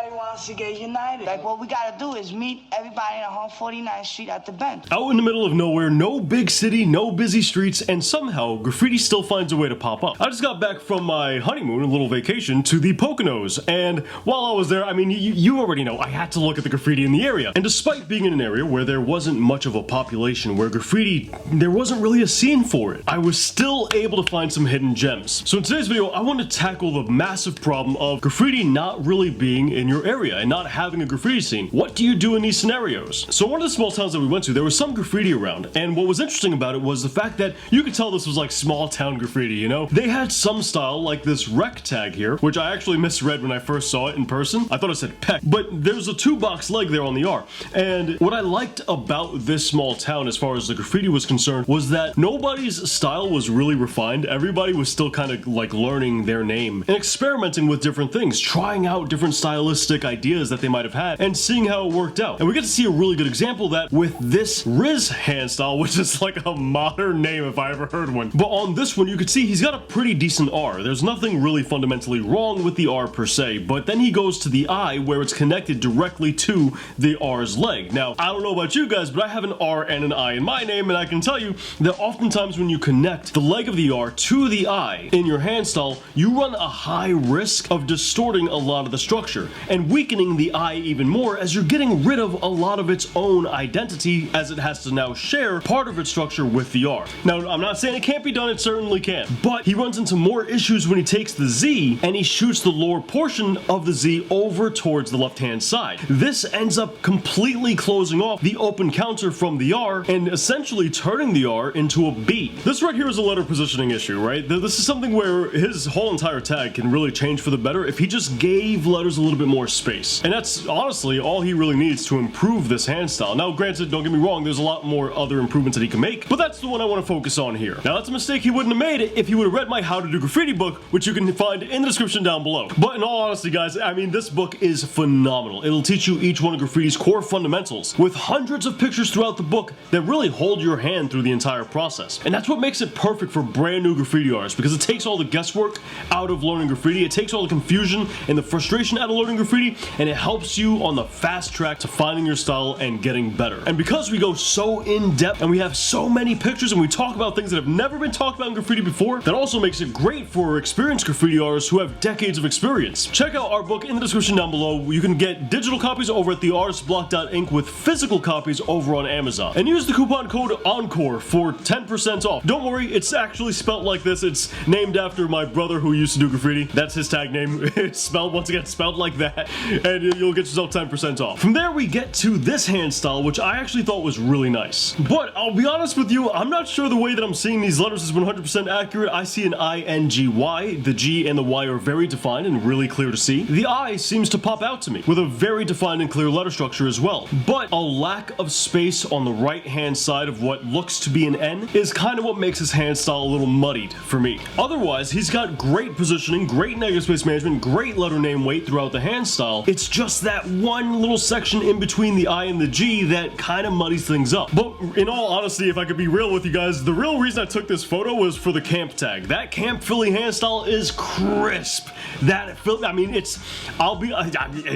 everybody wants to get united. Like, what we gotta do is meet everybody on 149th Street at the bench. Out in the middle of nowhere, no big city, no busy streets, and somehow graffiti still finds a way to pop up. I just got back from my honeymoon, a little vacation, to the Poconos, and while I was there, I mean, you already know, I had to look at the graffiti in the area. And despite being in an area where there wasn't much of a population, where graffiti, there wasn't really a scene for it, I was still able to find some hidden gems. So in today's video, I want to tackle the massive problem of graffiti not really being in your area and not having a graffiti scene. What do you do in these scenarios? So one of the small towns that we went to, there was some graffiti around, and what was interesting about it was the fact that you could tell this was like small town graffiti, you know? They had some style like this rec tag here, which I actually misread when I first saw it in person. I thought it said peck, but there's a 2-box leg there on the R. And what I liked about this small town as far as the graffiti was concerned was that nobody's style was really refined. Everybody was still kind of like learning their name and experimenting with different things, trying out different stylistic ideas that they might have had and seeing how it worked out. And we get to see a really good example of that with this Riz hand style, which is like a modern name if I ever heard one. But on this one, you could see he's got a pretty decent R. There's nothing really fundamentally wrong with the R per se, but then he goes to the I where it's connected directly to the R's leg. Now, I don't know about you guys, but I have an R and an I in my name, and I can tell you that oftentimes when you connect the leg of the R to the I in your hand style, you run a high risk of distorting a lot of the structure and weakening the I even more as you're getting rid of a lot of its own identity as it has to now share part of its structure with the R. Now, I'm not saying it can't be done, it certainly can, but he runs into more issues when he takes the Z and he shoots the lower portion of the Z over towards the left-hand side. This ends up completely closing off the open counter from the R and essentially turning the R into a B. This right here is a letter positioning issue, right? This is something where his whole entire tag can really change for the better if he just gave letters a little bit more space. And that's honestly all he really needs to improve this hand style. Now, granted, don't get me wrong, there's a lot more other improvements that he can make, but that's the one I want to focus on here. Now, that's a mistake he wouldn't have made if he would have read my How to Do Graffiti book, which you can find in the description down below. But in all honesty, guys, I mean, this book is phenomenal. It'll teach you each one of graffiti's core fundamentals with hundreds of pictures throughout the book that really hold your hand through the entire process. And that's what makes it perfect for brand new graffiti artists, because it takes all the guesswork out of learning graffiti, it takes all the confusion and the frustration out of learning graffiti, and it helps you on the fast track to finding your style and getting better. And because we go so in depth and we have so many pictures and we talk about things that have never been talked about in graffiti before, that also makes it great for experienced graffiti artists who have decades of experience. Check out our book in the description down below. You can get digital copies over at theartistblock.inc with physical copies over on Amazon. And use the coupon code ENCORE for 10% off. Don't worry, it's actually spelled like this. It's named after my brother who used to do graffiti. That's his tag name. It's spelled, once again, spelled like that. And you'll get yourself 10% off. From there, we get to this hand style, which I actually thought was really nice. But I'll be honest with you, I'm not sure the way that I'm seeing these letters is 100% accurate. I see an I-N-G-Y. The G and the Y are very defined and really clear to see. The I seems to pop out to me with a very defined and clear letter structure as well. But a lack of space on the right-hand side of what looks to be an N is kind of what makes his hand style a little muddied for me. Otherwise, he's got great positioning, great negative space management, great letter name weight throughout the hand style. It's just that one little section in between the I and the G that kind of muddies things up. But in all honesty, if I could be real with you guys, the real reason I took this photo was for the camp tag. That Camp Philly hand style is crisp. That, I mean, it's,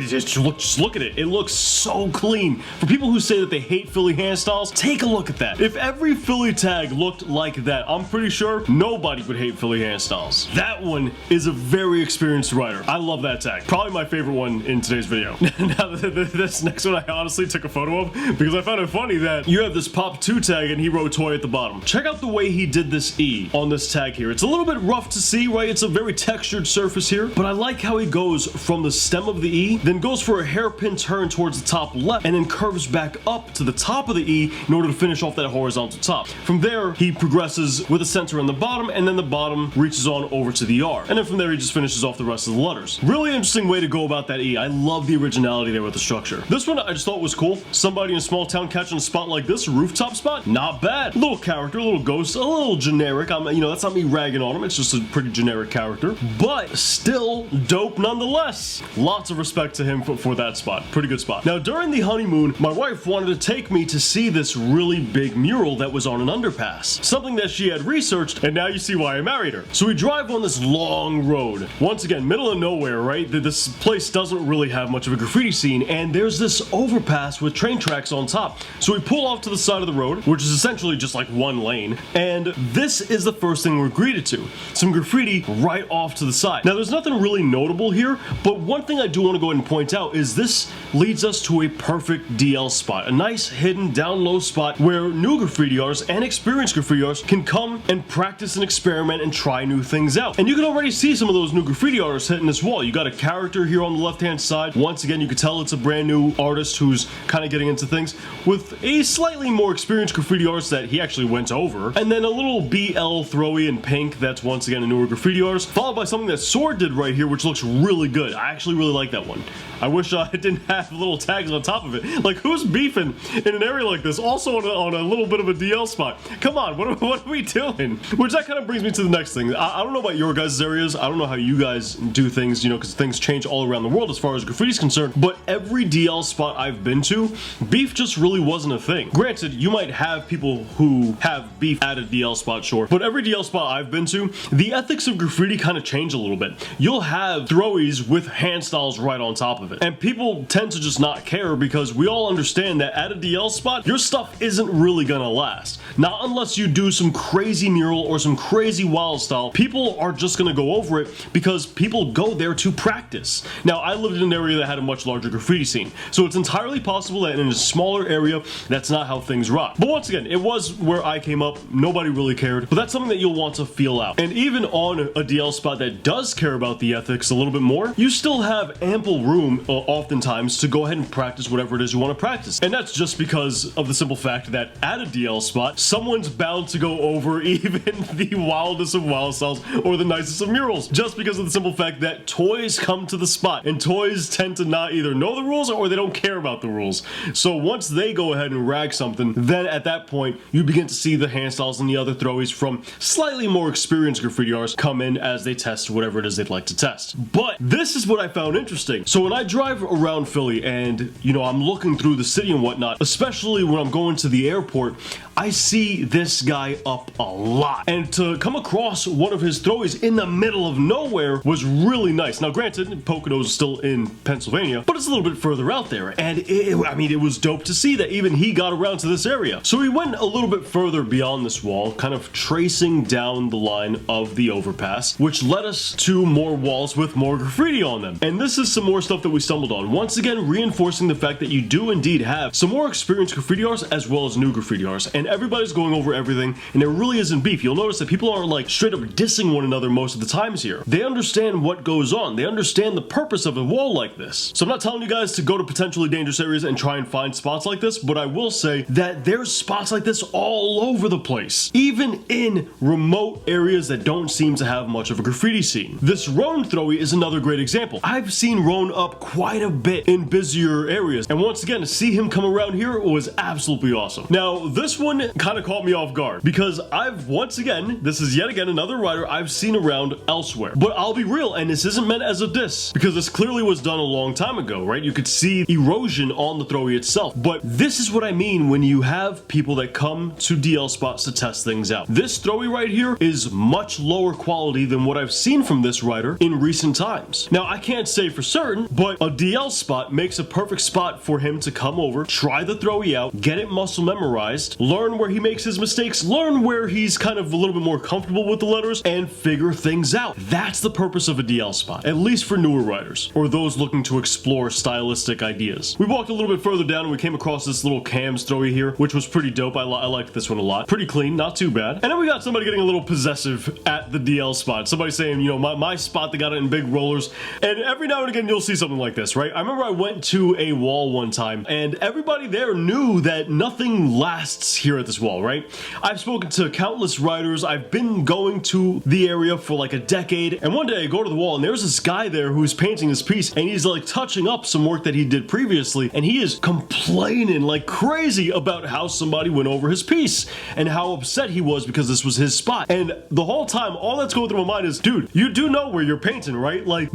just look at it. It looks so clean. For people who say that they hate Philly hand styles, take a look at that. If every Philly tag looked like that, I'm pretty sure nobody would hate Philly hand styles. That one is a very experienced writer. I love that tag. Probably my favorite one in today's video. Now, this next one I honestly took a photo of because I found it funny that you have this Pop 2 tag and he wrote toy at the bottom. Check out the way he did this E on this tag here. It's a little bit rough to see, right? It's a very textured surface here, but I like how he goes from the stem of the E, then goes for a hairpin turn towards the top left, and then curves back up to the top of the E in order to finish off that horizontal top. From there, he progresses with a center in the bottom, and then the bottom reaches on over to the R. And then from there, he just finishes off the rest of the letters. Really interesting way to go about that E. I love the originality there with the structure. This one I just thought was cool. Somebody in a small town catching a spot like this, a rooftop spot, not bad. A little character, a little ghost, a little generic. You know, that's not me ragging on him. It's just a pretty generic character, but still dope nonetheless. Lots of respect to him for that spot. Pretty good spot. Now, during the honeymoon, my wife wanted to take me to see this really big mural that was on an underpass. Something that she had researched, and now you see why I married her. So we drive on this long road. Once again, middle of nowhere, right? This place doesn't really have much of a graffiti scene, and there's this overpass with train tracks on top. So we pull off to the side of the road, which is essentially just like one lane, and this is the first thing we're greeted to. Some graffiti right off to the side. Now there's nothing really notable here, but one thing I do want to go ahead and point out is this leads us to a perfect DL spot. A nice hidden down low spot where new graffiti artists and experienced graffiti artists can come and practice and experiment and try new things out. And you can already see some of those new graffiti artists hitting this wall. You got a character here on the left hand side. Once again, you can tell it's a brand new artist who's kind of getting into things, with a slightly more experienced graffiti artist that he actually went over, and then a little BL throwy in pink that's once again a newer graffiti artist, followed by something that Sword did right here, which looks really good. I actually really like that one. I wish it didn't have little tags on top of it. Like, who's beefing in an area like this? Also on a little bit of a DL spot. Come on, what are we doing? Which that kind of brings me to the next thing. I don't know about your guys' areas. I don't know how you guys do things, you know, because things change all around the world as far as graffiti is concerned. But every DL spot I've been to, beef just really wasn't a thing. Granted, you might have people who have beef at a DL spot, sure. But every DL spot I've been to, the ethics of graffiti kind of change a little bit. You'll have throwies with handstyles right on top of it. And people tend to just not care because we all understand that at a DL spot, your stuff isn't really gonna last. Not unless you do some crazy mural or some crazy wild style. People are just gonna go over it because people go there to practice. Now, I lived in an area that had a much larger graffiti scene, so it's entirely possible that in a smaller area, that's not how things rock. But once again, it was where I came up, nobody really cared, but that's something that you'll want to feel out. And even on a DL spot that does care about the ethics a little bit more, you still have ample room oftentimes to go ahead and practice whatever it is you want to practice. And that's just because of the simple fact that at a DL spot, someone's bound to go over even the wildest of wild styles or the nicest of murals, just because of the simple fact that toys come to the spot, and toys tend to not either know the rules or they don't care about the rules. So once they go ahead and rag something, then at that point, you begin to see the handstyles and the other throwies from slightly more experienced graffiti artists come in as they test whatever it is they'd like to test. But this is what I found interesting. So when I drive around Philly and, you know, I'm looking through the city and whatnot, especially when I'm going to the airport, I see this guy up a lot. And to come across one of his throwies in the middle of nowhere was really nice. Now granted, Poconos is still in Pennsylvania, but it's a little bit further out there. And I mean, it was dope to see that even he got around to this area. So we went a little bit further beyond this wall, kind of tracing down the line of the overpass, which led us to more walls with more graffiti on them. And this is some more stuff that we stumbled on. Once again, reinforcing the fact that you do indeed have some more experienced graffiti artists as well as new graffiti artists. And everybody's going over everything, and there really isn't beef. You'll notice that people aren't like straight up dissing one another most of the times here. They understand what goes on. They understand the purpose of a wall like this. So I'm not telling you guys to go to potentially dangerous areas and try and find spots like this, but I will say that there's spots like this all over the place, even in remote areas that don't seem to have much of a graffiti scene. This Roan throwy is another great example. I've seen Roan up quite a bit in busier areas, and once again, to see him come around here was absolutely awesome. Now, this one kind of caught me off guard because this is yet again another rider I've seen around elsewhere. But I'll be real, and this isn't meant as a diss, because this clearly was done a long time ago, right? You could see erosion on the throwy itself. But this is what I mean when you have people that come to DL spots to test things out. This throwy right here is much lower quality than what I've seen from this rider in recent times. Now, I can't say for certain, but a DL spot makes a perfect spot for him to come over, try the throwy out, get it muscle memorized, learn where he makes his mistakes, learn where he's kind of a little bit more comfortable with the letters, and figure things out. That's the purpose of a DL spot, at least for newer riders, or those looking to explore stylistic ideas. We walked a little bit further down and we came across this little Cam's throwy here, which was pretty dope. I liked this one a lot. Pretty clean, not too bad. And then we got somebody getting a little possessive at the DL spot. Somebody saying, you know, my spot, they got it in big rollers. And every now and again, you'll see something like this, right? I remember I went to a wall one time and everybody there knew that nothing lasts here at this wall, right? I've spoken to countless riders. I've been going to the area for like a decade. And one day I go to the wall and there's this guy there who's painting his piece and he's like touching up some work that he did previously. And he is complaining like crazy about how somebody went over his piece and how upset he was because this was his spot. And the whole time, all that's going through my mind is, dude, you do know where you're painting, right? Like,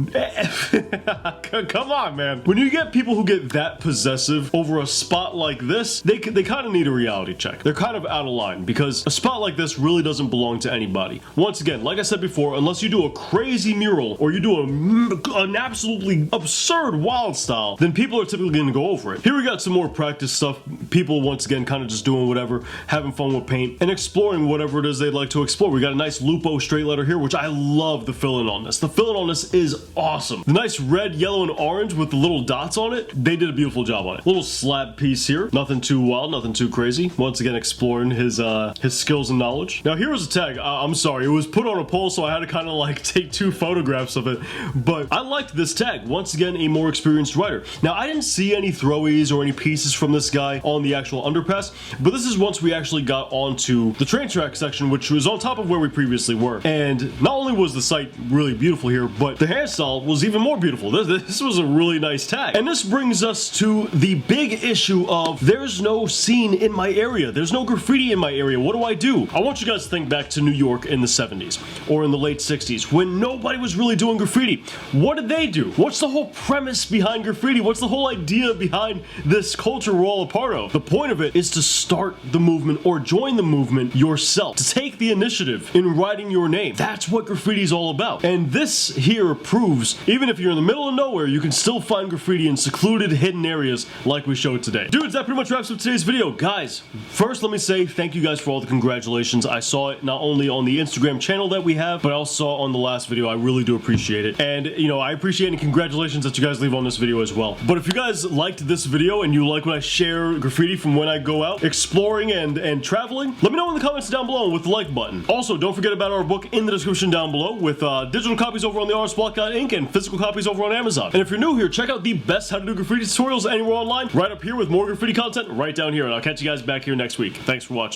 come on, man. When you get people who get that possessive over a spot like this, they kind of need a reality check. They're kind of out of line because a spot like this really doesn't belong to anybody. Once again, like I said before, unless you do a crazy mural or you do an absolute absolutely absurd wild style, then people are typically going to go over it. Here we got some more practice stuff. People, once again, kind of just doing whatever, having fun with paint, and exploring whatever it is they'd like to explore. We got a nice Lupo straight letter here, which I love the fill-in on this. The fill-in on this is awesome. The nice red, yellow, and orange with the little dots on it, they did a beautiful job on it. Little slab piece here. Nothing too wild, nothing too crazy. Once again, exploring his skills and knowledge. Now, here was a tag. I'm sorry, it was put on a pole, so I had to kind of like take 2 photographs of it, but I liked this tag. Once again, a more experienced rider. Now, I didn't see any throwies or any pieces from this guy on the actual underpass, but this is once we actually got onto the train track section, which was on top of where we previously were. And not only was the site really beautiful here, but the hairstyle was even more beautiful. This was a really nice tag. And this brings us to the big issue of there's no scene in my area. There's no graffiti in my area. What do? I want you guys to think back to New York in the 70s or in the late 60s when nobody was really doing graffiti. What did they do? What's the whole premise behind graffiti? What's the whole idea behind this culture we're all a part of? The point of it is to start the movement or join the movement yourself, to take the initiative in writing your name. That's what graffiti is all about. And this here proves, even if you're in the middle of nowhere, you can still find graffiti in secluded, hidden areas like we showed today. Dudes, that pretty much wraps up today's video. Guys, first let me say thank you guys for all the congratulations. I saw it not only on the Instagram channel that we have, but I also saw on the last video. I really do appreciate it. And, you know, I appreciate any congratulations that you guys leave on this video as well. But if you guys liked this video and you like when I share graffiti from when I go out exploring and traveling, let me know in the comments down below with the like button. Also, don't forget about our book in the description down below with digital copies over on the artistblock.inc and physical copies over on Amazon. And if you're new here, check out the best how to do graffiti tutorials anywhere online right up here with more graffiti content right down here. And I'll catch you guys back here next week. Thanks for watching.